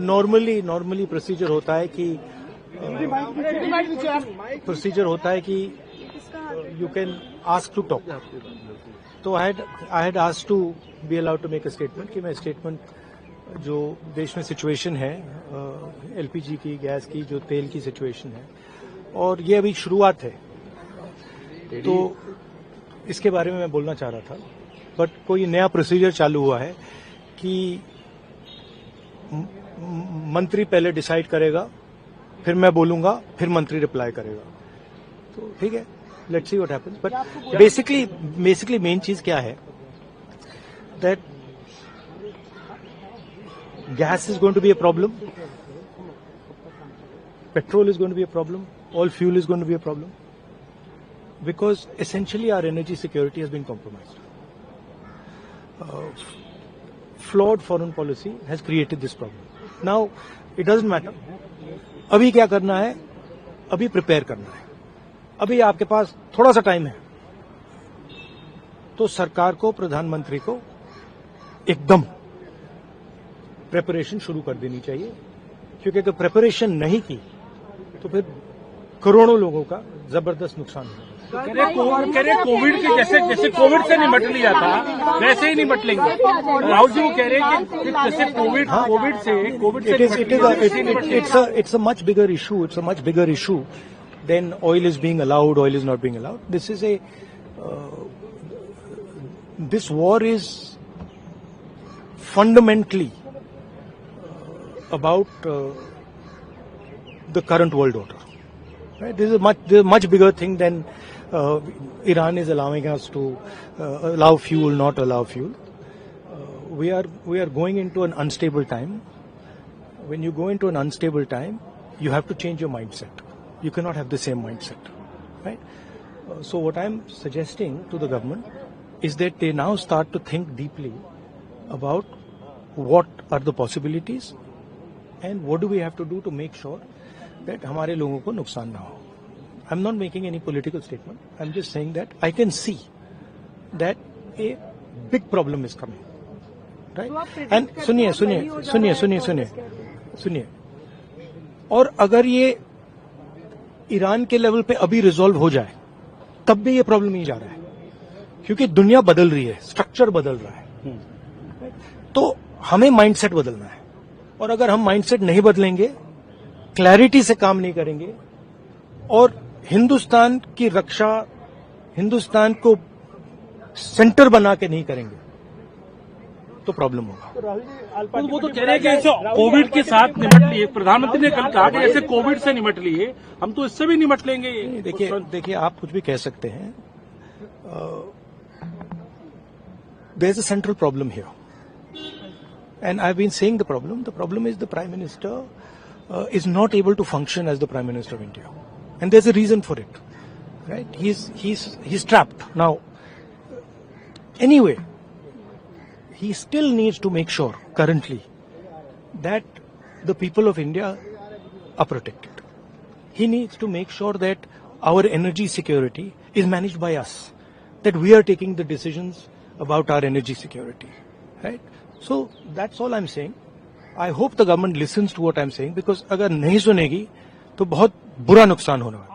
Normally procedure होता है कि you can ask to talk. तो I had asked to be allowed to make a statement कि मैं स्टेटमेंट जो देश में सिचुएशन है एलपीजी की, गैस की, जो तेल की सिचुएशन है, और ये अभी शुरुआत है, तो इसके बारे में मैं बोलना चाह रहा था। बट कोई नया प्रोसीजर चालू हुआ है कि मंत्री पहले डिसाइड करेगा, फिर मैं बोलूंगा, फिर मंत्री रिप्लाई करेगा। तो ठीक है, let's see what happens. But basically main चीज क्या है, that gas is going to be a problem, petrol is going to be a problem, all fuel is going to be a problem, because essentially our energy security has been compromised. Flawed foreign policy has created this problem. Now, it doesn't matter. अभी क्या करना है, अभी prepare करना है। अभी आपके पास थोड़ा सा टाइम है, तो सरकार को, प्रधानमंत्री को एकदम प्रिपरेशन शुरू कर देनी चाहिए, क्योंकि अगर प्रिपरेशन नहीं की तो फिर करोड़ों लोगों का जबरदस्त नुकसान होगा। कह रहे कोविड के जैसे कोविड से निपट लिया था वैसे ही निपट लेंगे। राहुल जी वो कह रहे हैं कि जैसे कोविड से it's a much bigger issue. It's a much bigger issue than oil is being allowed, oil is not being allowed. This war is fundamentally about the current world order. Right? This is a much bigger thing than Iran is allowing us to allow fuel, not allow fuel. We are going into an unstable time. When you go into an unstable time, you have to change your mindset. You cannot have the same mindset, right? So what I'm suggesting to the government is that they now start to think deeply about what are the possibilities and what do we have to do to make sure that हमारे लोगों को नुकसान ना हो. I'm not making any political statement. I'm just saying that I can see that a big problem is coming, right? And सुनिए, और अगर ये ईरान के लेवल पे अभी रिजॉल्व हो जाए, तब भी ये प्रॉब्लम नहीं जा रहा है, क्योंकि दुनिया बदल रही है, स्ट्रक्चर बदल रहा है. तो हमें माइंडसेट बदलना है, और अगर हम माइंडसेट नहीं बदलेंगे, क्लैरिटी से काम नहीं करेंगे, और हिंदुस्तान की रक्षा, हिंदुस्तान को सेंटर बना के नहीं करेंगे, तो प्रॉब्लम होगा. तो वो तो कह रहे हैं कि ऐसे कोविड के साथ निपट लिए, प्रधानमंत्री ने कल कहा कि ऐसे कोविड से निपट लिए, हम तो इससे भी निपट लेंगे. देखिए आप कुछ भी कह सकते हैं. There is a central problem here, and I've been saying the problem is the Prime Minister is not able to function as the Prime Minister of India, and there's a reason for it, right? He's trapped now. Anyway, he still needs to make sure currently that the people of India are protected. He needs to make sure that our energy security is managed by us, that we are taking the decisions about our energy security, right? So that's all I'm saying. I hope the government listens to what I'm saying, because अगर नहीं सुनेगी तो बहुत बुरा नुकसान होने वाला है.